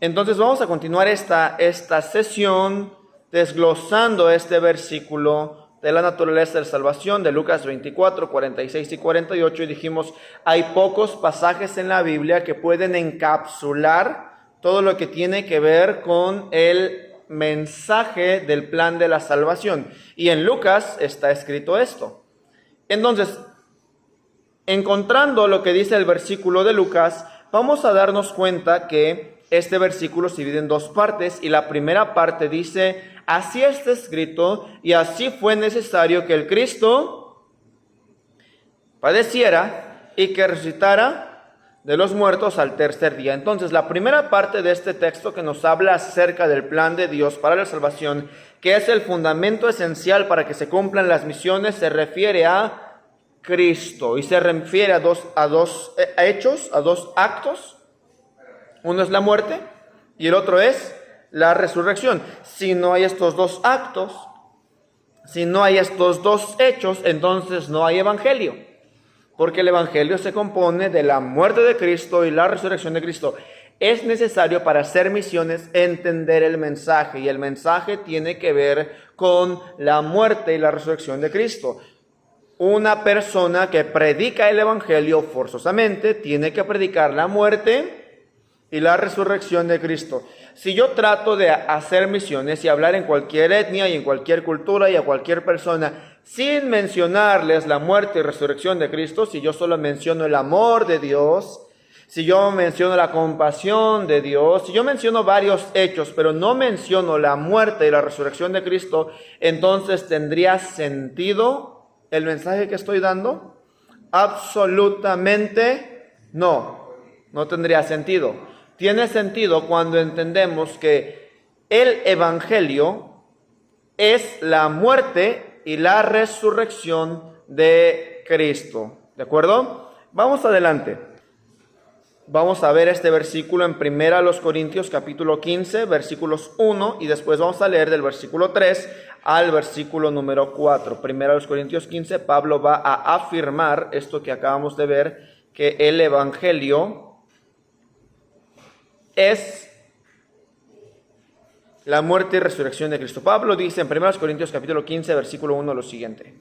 Entonces vamos a continuar esta sesión desglosando este versículo de la naturaleza de salvación de Lucas 24, 46 y 48. Y dijimos, hay pocos pasajes en la Biblia que pueden encapsular todo lo que tiene que ver con el mensaje del plan de la salvación. Y en Lucas está escrito esto. Entonces, encontrando lo que dice el versículo de Lucas, vamos a darnos cuenta que este versículo se divide en dos partes, y la primera parte dice, así está escrito, y así fue necesario que el Cristo padeciera y que resucitara de los muertos al tercer día. Entonces, la primera parte de este texto que nos habla acerca del plan de Dios para la salvación, que es el fundamento esencial para que se cumplan las misiones, se refiere a Cristo, y se refiere a dos hechos, a dos actos. Uno es la muerte y el otro es la resurrección. Si no hay estos dos actos, si no hay estos dos hechos, entonces no hay evangelio, porque el evangelio se compone de la muerte de Cristo y la resurrección de Cristo. Es necesario para hacer misiones entender el mensaje, y el mensaje tiene que ver con la muerte y la resurrección de Cristo. Una persona que predica el evangelio forzosamente tiene que predicar la muerte y la resurrección de Cristo. Si yo trato de hacer misiones y hablar en cualquier etnia y en cualquier cultura y a cualquier persona sin mencionarles la muerte y resurrección de Cristo, si yo solo menciono el amor de Dios, si yo menciono la compasión de Dios, si yo menciono varios hechos, pero no menciono la muerte y la resurrección de Cristo, entonces ¿tendría sentido el mensaje que estoy dando? Absolutamente no, no tendría sentido. Tiene sentido cuando entendemos que el evangelio es la muerte y la resurrección de Cristo. ¿De acuerdo? Vamos adelante. Vamos a ver este versículo en 1 Corintios capítulo 15, versículos 1, y después vamos a leer del versículo 3 al versículo número 4. 1 Corintios 15, Pablo va a afirmar esto que acabamos de ver, que el evangelio es la muerte y resurrección de Cristo. Pablo dice en 1 Corintios capítulo 15, versículo 1 lo siguiente: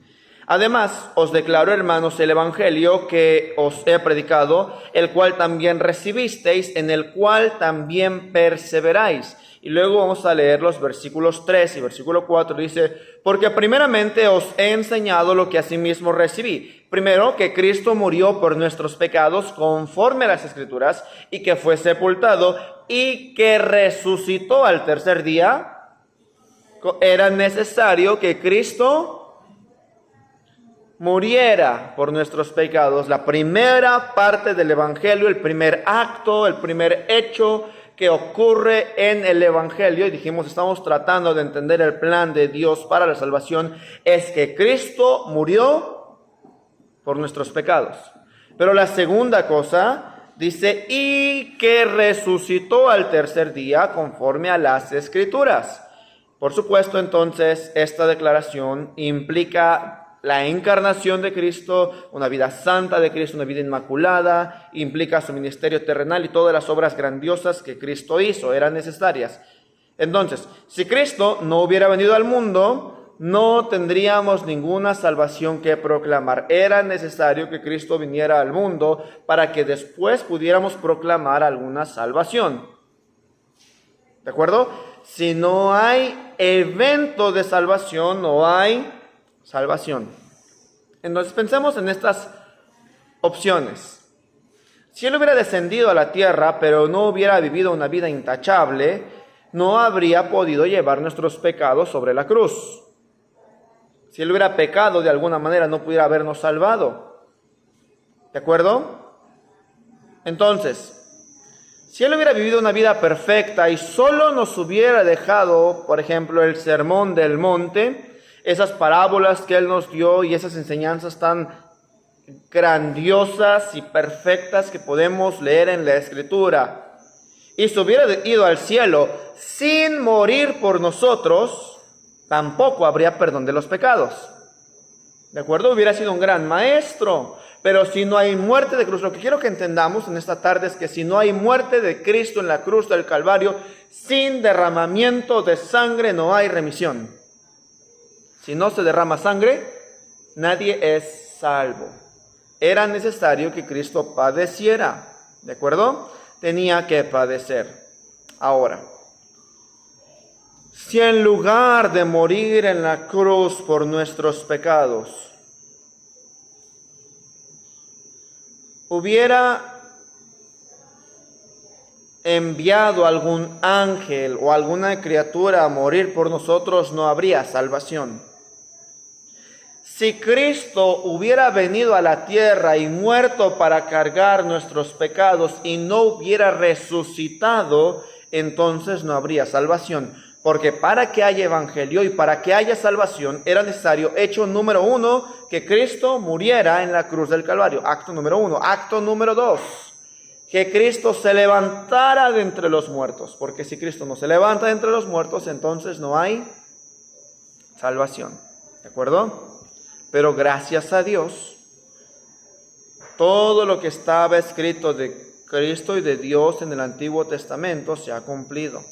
además, os declaro, hermanos, el evangelio que os he predicado, el cual también recibisteis, en el cual también perseveráis. Y luego vamos a leer los versículos 3 y versículo 4. Dice, porque primeramente os he enseñado lo que asimismo recibí. Primero, que Cristo murió por nuestros pecados conforme a las Escrituras, y que fue sepultado, y que resucitó al tercer día. Era necesario que Cristo muriera por nuestros pecados. La primera parte del evangelio, el primer acto, el primer hecho que ocurre en el evangelio, y dijimos, estamos tratando de entender el plan de Dios para la salvación, es que Cristo murió por nuestros pecados. Pero la segunda cosa dice, y que resucitó al tercer día conforme a las Escrituras. Por supuesto, entonces, esta declaración implica la encarnación de Cristo, una vida santa de Cristo, una vida inmaculada, implica su ministerio terrenal y todas las obras grandiosas que Cristo hizo, eran necesarias. Entonces, si Cristo no hubiera venido al mundo, no tendríamos ninguna salvación que proclamar. Era necesario que Cristo viniera al mundo para que después pudiéramos proclamar alguna salvación. ¿De acuerdo? Si no hay evento de salvación, no hay salvación. Entonces pensemos en estas opciones. Si Él hubiera descendido a la tierra, pero no hubiera vivido una vida intachable, no habría podido llevar nuestros pecados sobre la cruz. Si Él hubiera pecado de alguna manera, no pudiera habernos salvado. ¿De acuerdo? Entonces, si Él hubiera vivido una vida perfecta y solo nos hubiera dejado, por ejemplo, el sermón del monte, esas parábolas que Él nos dio y esas enseñanzas tan grandiosas y perfectas que podemos leer en la Escritura, y se hubiera ido al cielo sin morir por nosotros, tampoco habría perdón de los pecados. ¿De acuerdo? Hubiera sido un gran maestro, Pero si no hay muerte de cruz, lo que quiero que entendamos en esta tarde es que si no hay muerte de Cristo en la cruz del Calvario, sin derramamiento de sangre no hay remisión. Si no se derrama sangre, nadie es salvo. Era necesario que Cristo padeciera, ¿de acuerdo? Tenía que padecer. Ahora, si en lugar de morir en la cruz por nuestros pecados, hubiera enviado algún ángel o alguna criatura a morir por nosotros, no habría salvación. Si Cristo hubiera venido a la tierra y muerto para cargar nuestros pecados y no hubiera resucitado, entonces no habría salvación. Porque para que haya evangelio y para que haya salvación era necesario, hecho número 1, que Cristo muriera en la cruz del Calvario. Acto número 1. Acto número 2, que Cristo se levantara de entre los muertos. Porque si Cristo no se levanta de entre los muertos, entonces no hay salvación. ¿De acuerdo? Pero gracias a Dios, todo lo que estaba escrito de Cristo y de Dios en el Antiguo Testamento se ha cumplido.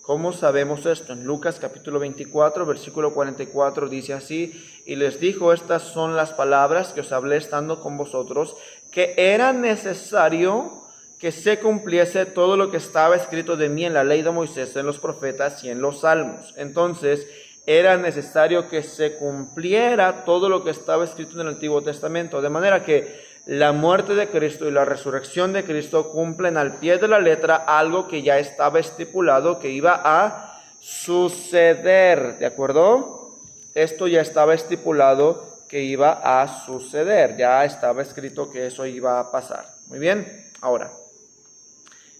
¿Cómo sabemos esto? En Lucas capítulo 24, versículo 44 dice así: y les dijo, estas son las palabras que os hablé estando con vosotros, que era necesario que se cumpliese todo lo que estaba escrito de mí en la ley de Moisés, en los profetas y en los salmos. Entonces, era necesario que se cumpliera todo lo que estaba escrito en el Antiguo Testamento, de manera que la muerte de Cristo y la resurrección de Cristo cumplen al pie de la letra algo que ya estaba estipulado que iba a suceder, ¿de acuerdo? Esto ya estaba estipulado que iba a suceder, ya estaba escrito que eso iba a pasar. Muy bien, ahora,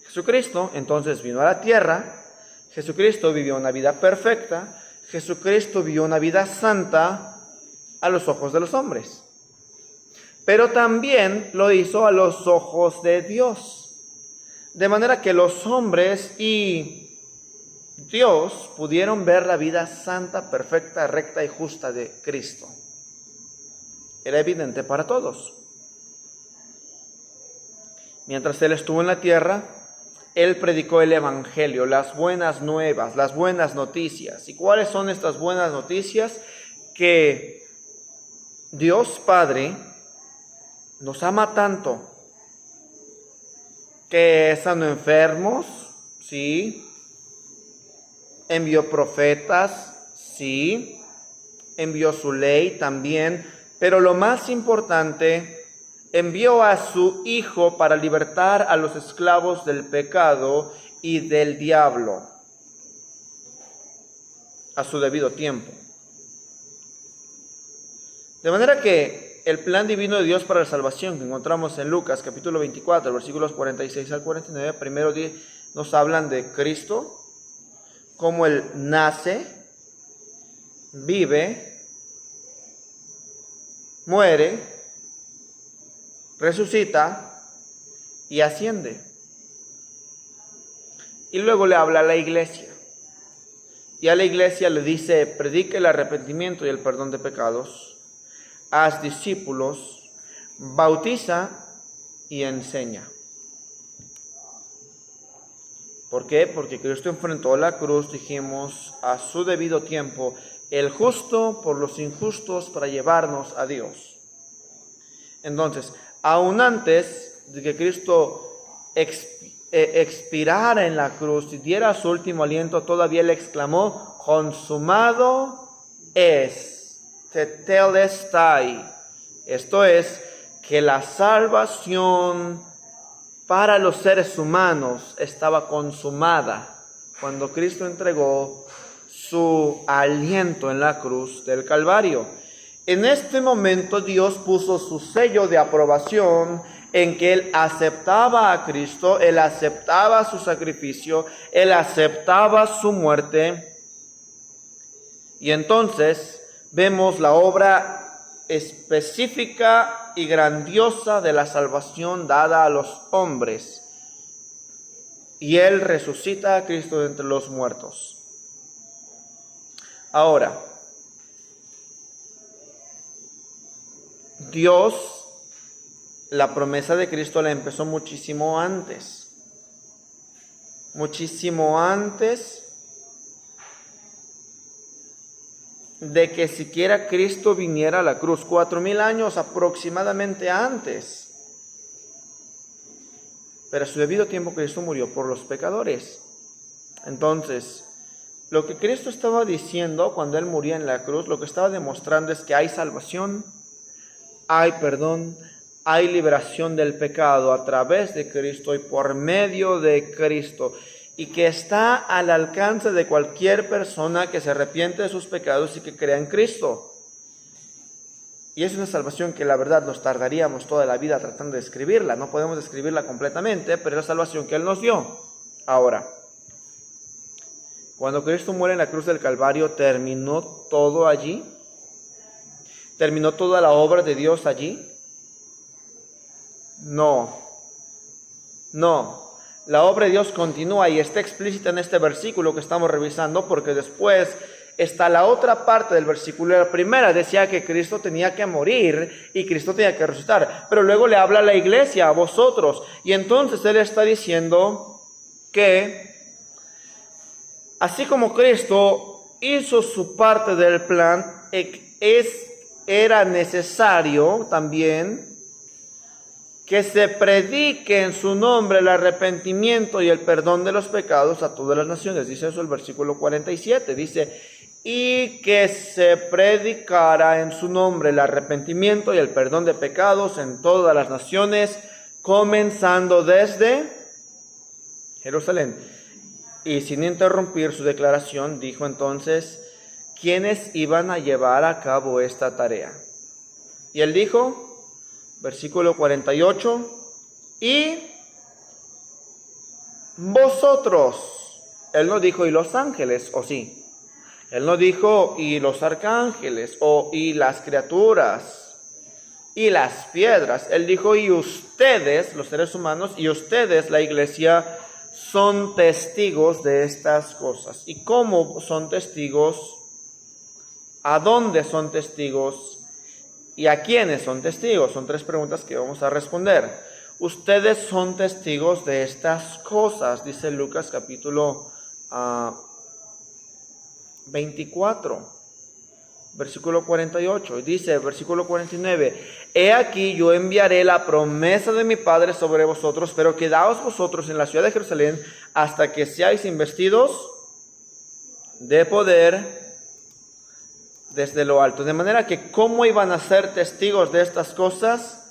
Jesucristo entonces vino a la tierra, Jesucristo vivió una vida perfecta, Jesucristo vivió una vida santa a los ojos de los hombres. Pero también lo hizo a los ojos de Dios. De manera que los hombres y Dios pudieron ver la vida santa, perfecta, recta y justa de Cristo. Era evidente para todos. Mientras Él estuvo en la tierra, Él predicó el Evangelio, las buenas nuevas, las buenas noticias. ¿Y cuáles son estas buenas noticias? Que Dios Padre nos ama tanto que sanó enfermos, sí. Envió profetas, sí. Envió su ley también. Pero lo más importante, envió a su Hijo para libertar a los esclavos del pecado y del diablo a su debido tiempo. De manera que el plan divino de Dios para la salvación que encontramos en Lucas capítulo 24, versículos 46 al 49, primero nos hablan de Cristo, cómo Él nace, vive, muere, resucita y asciende. Y luego le habla a la iglesia. Y a la iglesia le dice, predique el arrepentimiento y el perdón de pecados, haz discípulos, bautiza y enseña. ¿Por qué? Porque Cristo enfrentó la cruz, dijimos, a su debido tiempo, el justo por los injustos para llevarnos a Dios. Entonces, aún antes de que Cristo expirara en la cruz y diera su último aliento, todavía Él exclamó, consumado es. Tetelestai. Esto es, que la salvación para los seres humanos estaba consumada cuando Cristo entregó su aliento en la cruz del Calvario. En este momento Dios puso su sello de aprobación en que Él aceptaba a Cristo, Él aceptaba su sacrificio, Él aceptaba su muerte. Y entonces vemos la obra específica y grandiosa de la salvación dada a los hombres. Y Él resucita a Cristo de entre los muertos. Ahora, Dios la promesa de Cristo la empezó muchísimo antes. Muchísimo antes de que siquiera Cristo viniera a la cruz, 4,000 años aproximadamente antes. Pero a su debido tiempo Cristo murió por los pecadores. Entonces, lo que Cristo estaba diciendo cuando Él moría en la cruz, lo que estaba demostrando es que hay salvación, hay perdón, hay liberación del pecado a través de Cristo y por medio de Cristo, y que está al alcance de cualquier persona que se arrepiente de sus pecados y que crea en Cristo. Y es una salvación que la verdad nos tardaríamos toda la vida tratando de describirla. No podemos describirla completamente, pero es la salvación que Él nos dio. Ahora, cuando Cristo muere en la cruz del Calvario, ¿terminó todo allí? ¿Terminó toda la obra de Dios allí? No. La obra de Dios continúa y está explícita en este versículo que estamos revisando, porque después está la otra parte del versículo. La primera decía que Cristo tenía que morir y Cristo tenía que resucitar, pero luego le habla a la iglesia, a vosotros, y entonces Él está diciendo que así como Cristo hizo su parte del plan, era necesario también que se predique en su nombre el arrepentimiento y el perdón de los pecados a todas las naciones. Dice eso el versículo 47. Dice, y que se predicara en su nombre el arrepentimiento y el perdón de pecados en todas las naciones, comenzando desde Jerusalén. Y sin interrumpir su declaración, dijo entonces, ¿quiénes iban a llevar a cabo esta tarea? Y Él dijo, versículo 48, y vosotros. Él no dijo, y los ángeles, o sí. Él no dijo, y los arcángeles, o y las criaturas, y las piedras. Él dijo, y ustedes, los seres humanos, y ustedes, la iglesia, son testigos de estas cosas. ¿Y cómo son testigos? ¿A dónde son testigos? ¿Y a quiénes son testigos? Son 3 preguntas que vamos a responder. Ustedes son testigos de estas cosas, dice Lucas capítulo 24, versículo 48. Y dice, versículo 49, he aquí yo enviaré la promesa de mi Padre sobre vosotros, pero quedaos vosotros en la ciudad de Jerusalén hasta que seáis investidos de poder desde lo alto. De manera que, ¿cómo iban a ser testigos de estas cosas?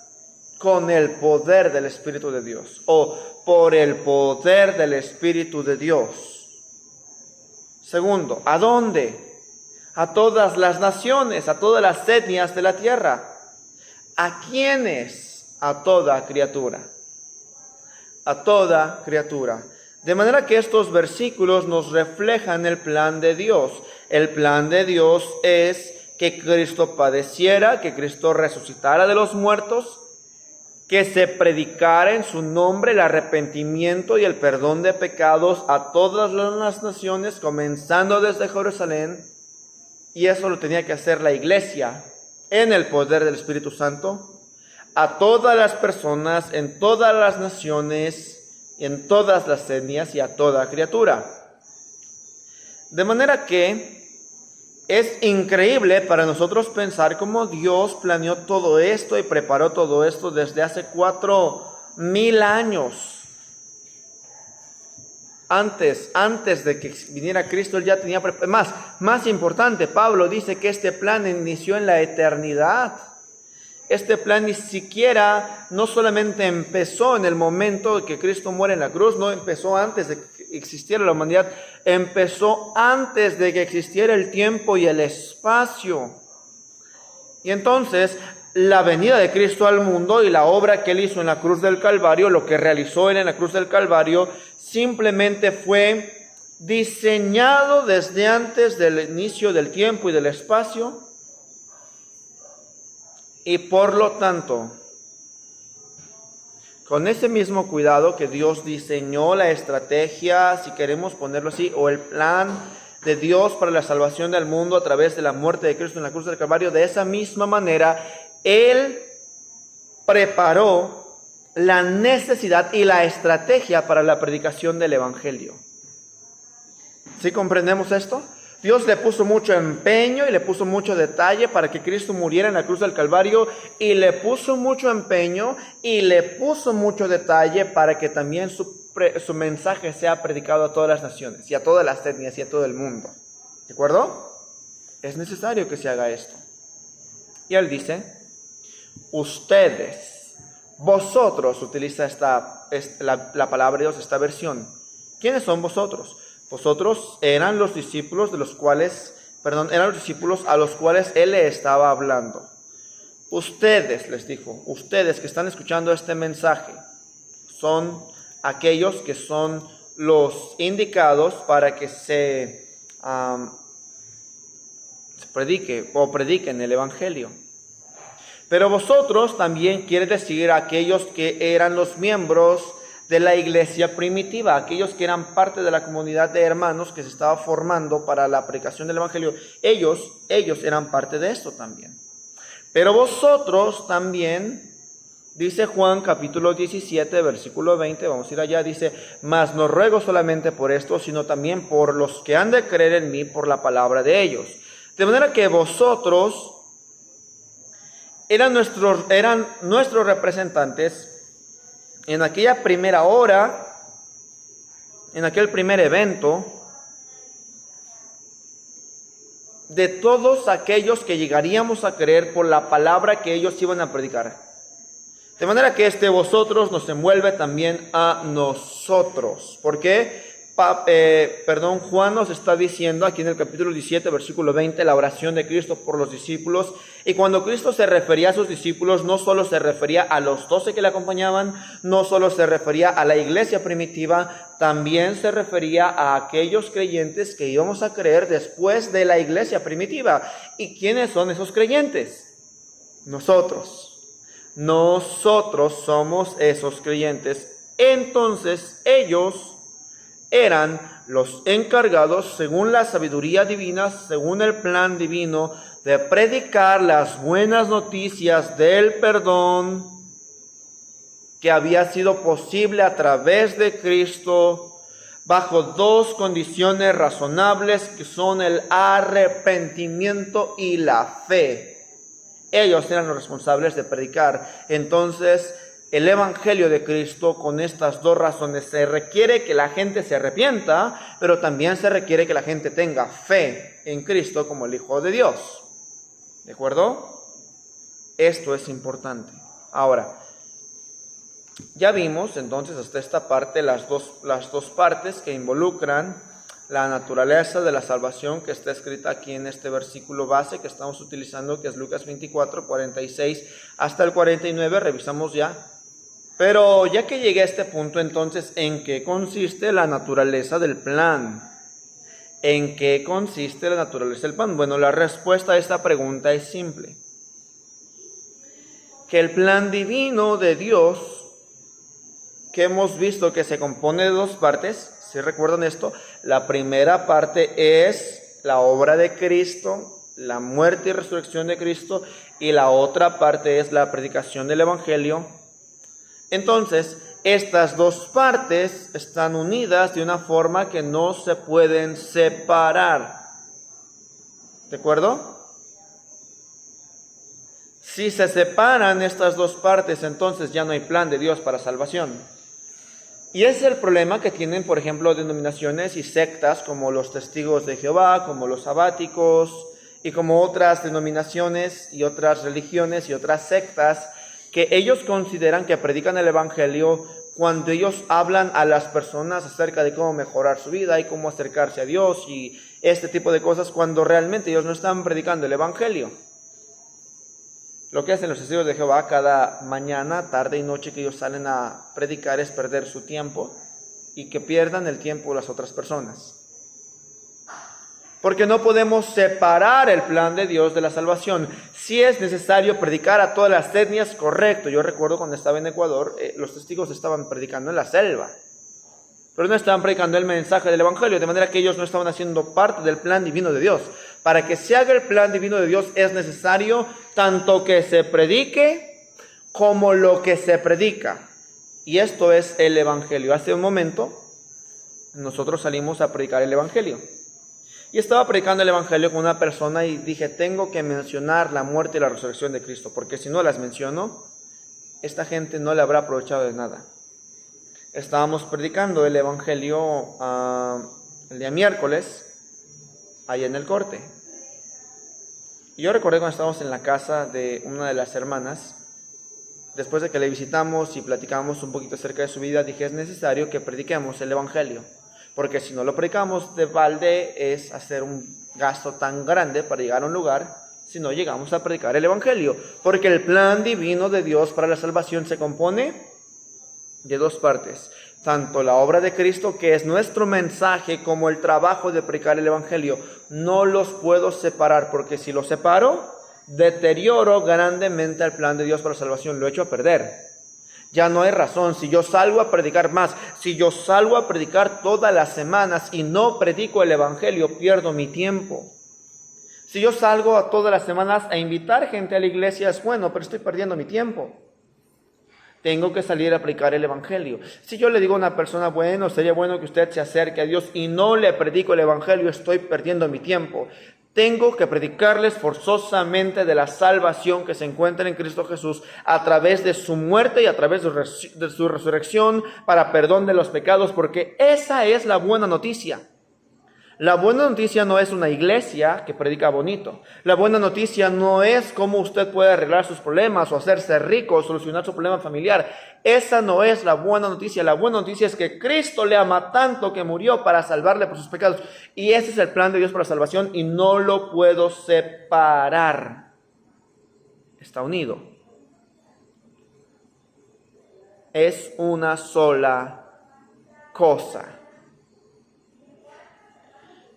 Con el poder del Espíritu de Dios, o por el poder del Espíritu de Dios. Segundo, ¿a dónde? A todas las naciones, a todas las etnias de la tierra. ¿A quiénes? A toda criatura. A toda criatura. De manera que estos versículos nos reflejan el plan de Dios. El plan de Dios es que Cristo padeciera, que Cristo resucitara de los muertos, que se predicara en su nombre el arrepentimiento y el perdón de pecados a todas las naciones, comenzando desde Jerusalén. Y eso lo tenía que hacer la iglesia en el poder del Espíritu Santo, a todas las personas, en todas las naciones, en todas las etnias y a toda criatura. De manera que es increíble para nosotros pensar cómo Dios planeó todo esto y preparó todo esto desde hace 4,000 años. Antes de que viniera Cristo, Él ya tenía preparado. Más importante, Pablo dice que este plan inició en la eternidad. Este plan ni siquiera, no solamente empezó en el momento que Cristo muere en la cruz, no empezó antes de que existiera la humanidad, empezó antes de que existiera el tiempo y el espacio. Y entonces, la venida de Cristo al mundo y la obra que Él hizo en la cruz del Calvario, lo que realizó Él en la cruz del Calvario, simplemente fue diseñado desde antes del inicio del tiempo y del espacio. Y por lo tanto, con ese mismo cuidado que Dios diseñó la estrategia, si queremos ponerlo así, o el plan de Dios para la salvación del mundo a través de la muerte de Cristo en la cruz del Calvario, de esa misma manera, Él preparó la necesidad y la estrategia para la predicación del Evangelio. ¿Sí comprendemos esto? Dios le puso mucho empeño y le puso mucho detalle para que Cristo muriera en la cruz del Calvario, y le puso mucho empeño y le puso mucho detalle para que también su mensaje sea predicado a todas las naciones y a todas las etnias y a todo el mundo. ¿De acuerdo? Es necesario que se haga esto. Y él dice, ustedes, vosotros, utiliza la palabra de Dios, esta versión. ¿Quiénes son vosotros? Vosotros eran los discípulos eran los discípulos a los cuales él le estaba hablando. Ustedes, les dijo, ustedes que están escuchando este mensaje, son aquellos que son los indicados para que se prediquen el Evangelio. Pero vosotros también quiere decir aquellos que eran los miembros de la iglesia primitiva, aquellos que eran parte de la comunidad de hermanos que se estaba formando para la predicación del Evangelio. Ellos eran parte de esto también. Pero vosotros también, dice Juan capítulo 17, versículo 20, vamos a ir allá, dice, mas no ruego solamente por esto, sino también por los que han de creer en mí por la palabra de ellos. De manera que vosotros eran nuestros representantes en aquella primera hora, en aquel primer evento, de todos aquellos que llegaríamos a creer por la palabra que ellos iban a predicar. De manera que vosotros nos envuelve también a nosotros. ¿Por qué? Juan nos está diciendo aquí en el capítulo 17, versículo 20, la oración de Cristo por los discípulos. Y cuando Cristo se refería a sus discípulos, no solo se refería a los 12 que le acompañaban, no solo se refería a la iglesia primitiva, también se refería a aquellos creyentes que íbamos a creer después de la iglesia primitiva. ¿Y quiénes son esos creyentes? Nosotros. Nosotros somos esos creyentes. Entonces ellos eran los encargados, según la sabiduría divina, según el plan divino, de predicar las buenas noticias del perdón que había sido posible a través de Cristo, bajo dos condiciones razonables que son el arrepentimiento y la fe. Ellos eran los responsables de predicar. Entonces, el Evangelio de Cristo, con estas dos razones, se requiere que la gente se arrepienta, pero también se requiere que la gente tenga fe en Cristo como el Hijo de Dios. ¿De acuerdo? Esto es importante. Ahora, ya vimos entonces hasta esta parte las dos partes que involucran la naturaleza de la salvación que está escrita aquí en este versículo base que estamos utilizando, que es Lucas 24, 46 hasta el 49, revisamos ya. Pero ya que llegué a este punto, entonces, ¿en qué consiste la naturaleza del plan? ¿En qué consiste la naturaleza del plan? Bueno, la respuesta a esta pregunta es simple. Que el plan divino de Dios, que hemos visto que se compone de dos partes, ¿sí recuerdan esto? La primera parte es la obra de Cristo, la muerte y resurrección de Cristo, y la otra parte es la predicación del Evangelio. Entonces, estas dos partes están unidas de una forma que no se pueden separar. ¿De acuerdo? Si se separan estas dos partes, entonces ya no hay plan de Dios para salvación. Y ese es el problema que tienen, por ejemplo, denominaciones y sectas como los Testigos de Jehová, como los sabáticos y como otras denominaciones y otras religiones y otras sectas, que ellos consideran que predican el Evangelio cuando ellos hablan a las personas acerca de cómo mejorar su vida y cómo acercarse a Dios y este tipo de cosas, cuando realmente ellos no están predicando el Evangelio. Lo que hacen los testigos de Jehová cada mañana, tarde y noche que ellos salen a predicar es perder su tiempo y que pierdan el tiempo de las otras personas. Porque no podemos separar el plan de Dios de la salvación. Si es necesario predicar a todas las etnias, correcto. Yo recuerdo cuando estaba en Ecuador, los testigos estaban predicando en la selva. Pero no estaban predicando el mensaje del Evangelio, de manera que ellos no estaban haciendo parte del plan divino de Dios. Para que se haga el plan divino de Dios es necesario tanto que se predique como lo que se predica. Y esto es el Evangelio. Hace un momento nosotros salimos a predicar el Evangelio. Y estaba predicando el Evangelio con una persona y dije, tengo que mencionar la muerte y la resurrección de Cristo, porque si no las menciono, esta gente no le habrá aprovechado de nada. Estábamos predicando el Evangelio el día miércoles, ahí en el corte. Y yo recordé cuando estábamos en la casa de una de las hermanas, después de que le visitamos y platicamos un poquito acerca de su vida, dije, es necesario que prediquemos el Evangelio, porque si no lo predicamos de balde es hacer un gasto tan grande para llegar a un lugar, si no llegamos a predicar el Evangelio, porque el plan divino de Dios para la salvación se compone de dos partes, tanto la obra de Cristo, que es nuestro mensaje, como el trabajo de predicar el Evangelio. No los puedo separar, porque si los separo, deterioro grandemente el plan de Dios para la salvación, lo echo a perder. Ya no hay razón. Si yo salgo a predicar más, si yo salgo a predicar todas las semanas y no predico el Evangelio, pierdo mi tiempo. Si yo salgo a todas las semanas a invitar gente a la iglesia, es bueno, pero estoy perdiendo mi tiempo. Tengo que salir a predicar el Evangelio. Si yo le digo a una persona, bueno, sería bueno que usted se acerque a Dios y no le predico el Evangelio, estoy perdiendo mi tiempo. Tengo que predicarles forzosamente de la salvación que se encuentra en Cristo Jesús a través de su muerte y a través de su resurrección para perdón de los pecados, porque esa es la buena noticia. La buena noticia no es una iglesia que predica bonito. La buena noticia no es cómo usted puede arreglar sus problemas o hacerse rico o solucionar su problema familiar. Esa no es la buena noticia. La buena noticia es que Cristo le ama tanto que murió para salvarle por sus pecados. Y ese es el plan de Dios para la salvación y no lo puedo separar. Está unido. Es una sola cosa.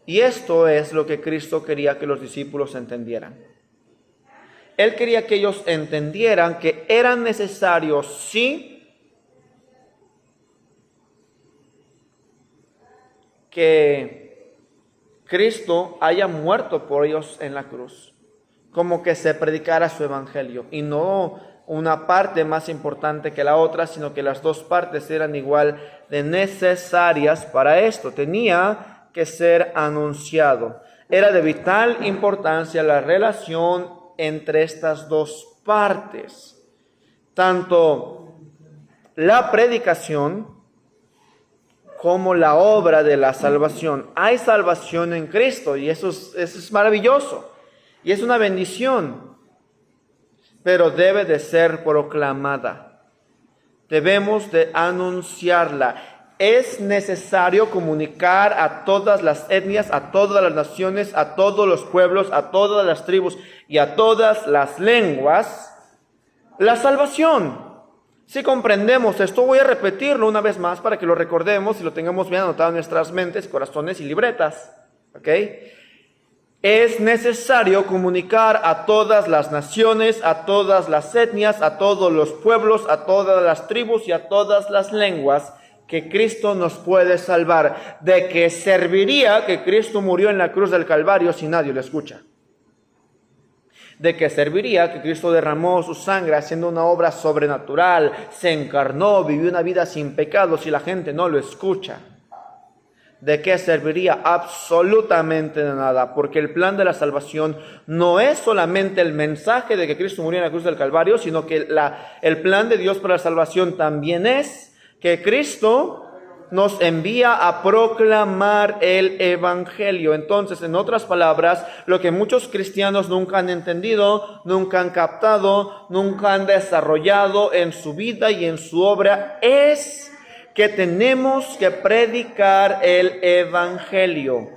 Y esto es lo que Cristo quería que los discípulos entendieran. Él quería que ellos entendieran que era necesario, sí, que Cristo haya muerto por ellos en la cruz, como que se predicara su evangelio, y no una parte más importante que la otra, sino que las dos partes eran igual de necesarias para esto. Tenía que ser anunciado. Era de vital importancia la relación entre estas dos partes, tanto la predicación como la obra de la salvación. Hay salvación en Cristo y eso es maravilloso y es una bendición, pero debe de ser proclamada. Debemos de anunciarla. Es necesario comunicar a todas las etnias, a todas las naciones, a todos los pueblos, a todas las tribus y a todas las lenguas la salvación. Si comprendemos esto, voy a repetirlo una vez más para que lo recordemos y lo tengamos bien anotado en nuestras mentes, corazones y libretas. ¿Ok? Es necesario comunicar a todas las naciones, a todas las etnias, a todos los pueblos, a todas las tribus y a todas las lenguas que Cristo nos puede salvar. ¿De qué serviría que Cristo murió en la cruz del Calvario si nadie lo escucha? ¿De qué serviría que Cristo derramó su sangre haciendo una obra sobrenatural, se encarnó, vivió una vida sin pecado si la gente no lo escucha? ¿De qué serviría? Absolutamente de nada, porque el plan de la salvación no es solamente el mensaje de que Cristo murió en la cruz del Calvario, sino que el plan de Dios para la salvación también es que Cristo nos envía a proclamar el Evangelio. Entonces, en otras palabras, lo que muchos cristianos nunca han entendido, nunca han captado, nunca han desarrollado en su vida y en su obra, es que tenemos que predicar el Evangelio.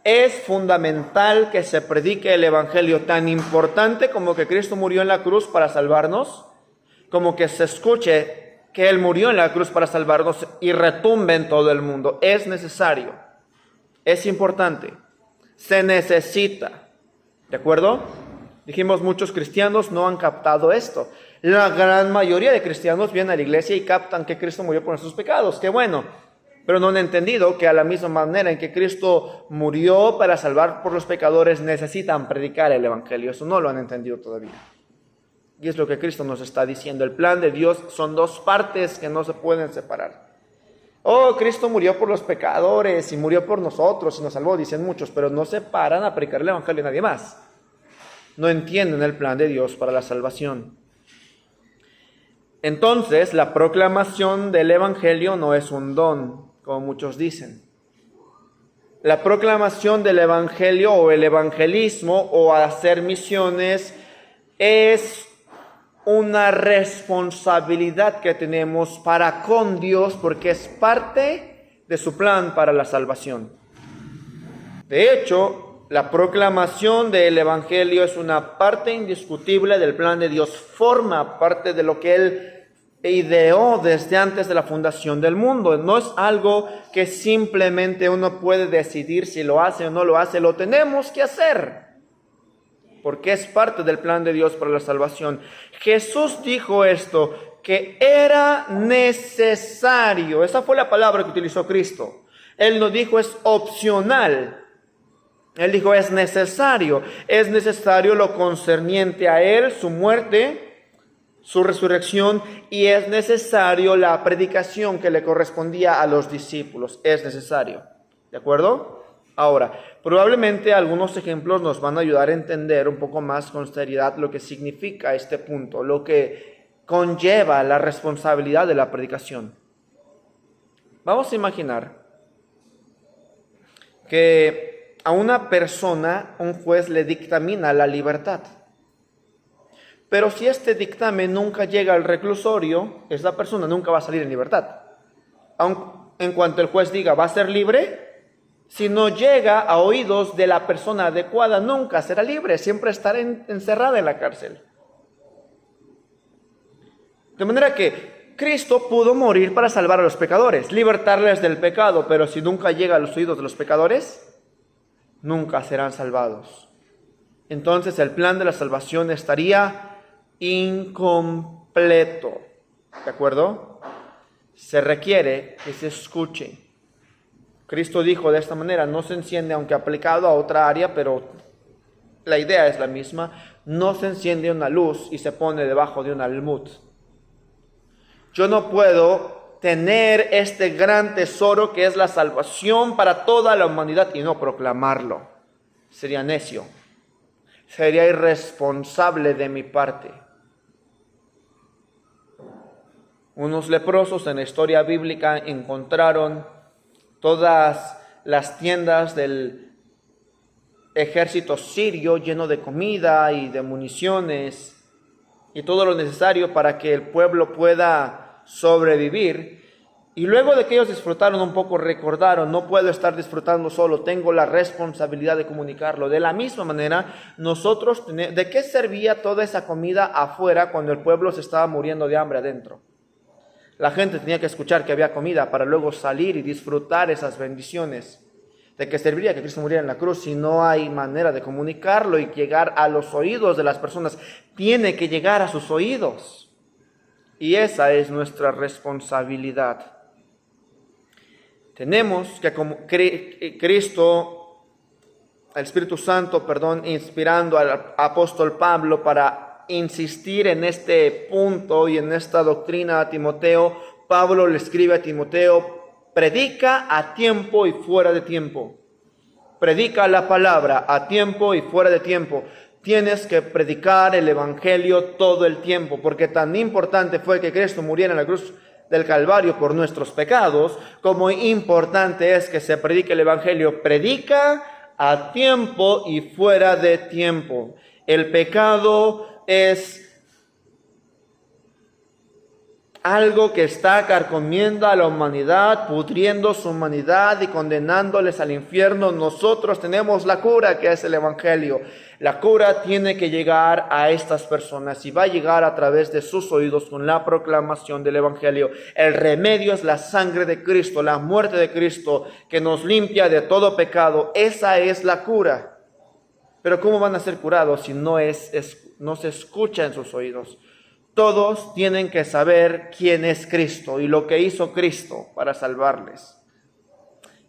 Es fundamental que se predique el Evangelio, tan importante como que Cristo murió en la cruz para salvarnos, como que se escuche que Él murió en la cruz para salvarnos y retumbe en todo el mundo. Es necesario, es importante, se necesita. ¿De acuerdo? Dijimos, muchos cristianos no han captado esto. La gran mayoría de cristianos vienen a la iglesia y captan que Cristo murió por nuestros pecados. ¡Qué bueno! Pero no han entendido que a la misma manera en que Cristo murió para salvar por los pecadores, necesitan predicar el Evangelio. Eso no lo han entendido todavía. Y es lo que Cristo nos está diciendo. El plan de Dios son dos partes que no se pueden separar. Oh, Cristo murió por los pecadores y murió por nosotros y nos salvó, dicen muchos, pero no se paran a predicar el evangelio a nadie más. No entienden el plan de Dios para la salvación. Entonces, la proclamación del evangelio no es un don, como muchos dicen. La proclamación del evangelio o el evangelismo o hacer misiones es una responsabilidad que tenemos para con Dios porque es parte de su plan para la salvación. De hecho, la proclamación del evangelio es una parte indiscutible del plan de Dios, forma parte de lo que Él ideó desde antes de la fundación del mundo. No es algo que simplemente uno puede decidir si lo hace o no lo hace, lo tenemos que hacer. Porque es parte del plan de Dios para la salvación. Jesús dijo esto, que era necesario. Esa fue la palabra que utilizó Cristo. Él no dijo es opcional. Él dijo es necesario. Es necesario lo concerniente a Él, su muerte, su resurrección, y es necesario la predicación que le correspondía a los discípulos. Es necesario. ¿De acuerdo? Ahora, probablemente algunos ejemplos nos van a ayudar a entender un poco más con seriedad lo que significa este punto, lo que conlleva la responsabilidad de la predicación. Vamos a imaginar que a una persona un juez le dictamina la libertad. Pero si este dictamen nunca llega al reclusorio, esa persona nunca va a salir en libertad. En cuanto el juez diga va a ser libre, si no llega a oídos de la persona adecuada, nunca será libre, siempre estará encerrada en la cárcel. De manera que Cristo pudo morir para salvar a los pecadores, libertarles del pecado, pero si nunca llega a los oídos de los pecadores, nunca serán salvados. Entonces el plan de la salvación estaría incompleto. ¿De acuerdo? Se requiere que se escuche. Cristo dijo de esta manera, no se enciende, aunque aplicado a otra área, pero la idea es la misma, no se enciende una luz y se pone debajo de un almud. Yo no puedo tener este gran tesoro que es la salvación para toda la humanidad y no proclamarlo. Sería necio, sería irresponsable de mi parte. Unos leprosos en la historia bíblica encontraron todas las tiendas del ejército sirio lleno de comida y de municiones y todo lo necesario para que el pueblo pueda sobrevivir. Y luego de que ellos disfrutaron un poco, recordaron, no puedo estar disfrutando solo, tengo la responsabilidad de comunicarlo. De la misma manera, nosotros, ¿de qué servía toda esa comida afuera cuando el pueblo se estaba muriendo de hambre adentro? La gente tenía que escuchar que había comida para luego salir y disfrutar esas bendiciones. ¿De qué serviría que Cristo muriera en la cruz si no hay manera de comunicarlo y llegar a los oídos de las personas? Tiene que llegar a sus oídos. Y esa es nuestra responsabilidad. Tenemos que, como Cristo, el Espíritu Santo, inspirando al apóstol Pablo para insistir en este punto y en esta doctrina a Timoteo, Pablo le escribe a Timoteo, predica a tiempo y fuera de tiempo. Predica la palabra a tiempo y fuera de tiempo. Tienes que predicar el evangelio todo el tiempo, porque tan importante fue que Cristo muriera en la cruz del Calvario por nuestros pecados, como importante es que se predique el evangelio. Predica a tiempo y fuera de tiempo. El pecado es algo que está carcomiendo a la humanidad, pudriendo su humanidad y condenándoles al infierno. Nosotros tenemos la cura, que es el evangelio. La cura tiene que llegar a estas personas y va a llegar a través de sus oídos con la proclamación del evangelio. El remedio es la sangre de Cristo, la muerte de Cristo, que nos limpia de todo pecado. Esa es la cura. Pero ¿cómo van a ser curados si no se escucha en sus oídos? Todos tienen que saber quién es Cristo y lo que hizo Cristo para salvarles.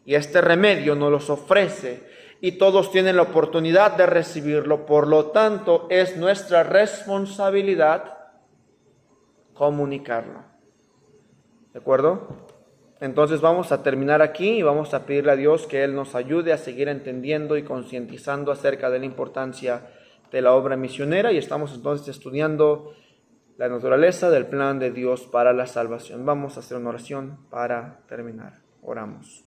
Y este remedio nos los ofrece y todos tienen la oportunidad de recibirlo. Por lo tanto, es nuestra responsabilidad comunicarlo. ¿De acuerdo? Entonces vamos a terminar aquí y vamos a pedirle a Dios que Él nos ayude a seguir entendiendo y concientizando acerca de la importancia de la obra misionera, y estamos entonces estudiando la naturaleza del plan de Dios para la salvación. Vamos a hacer una oración para terminar. Oramos.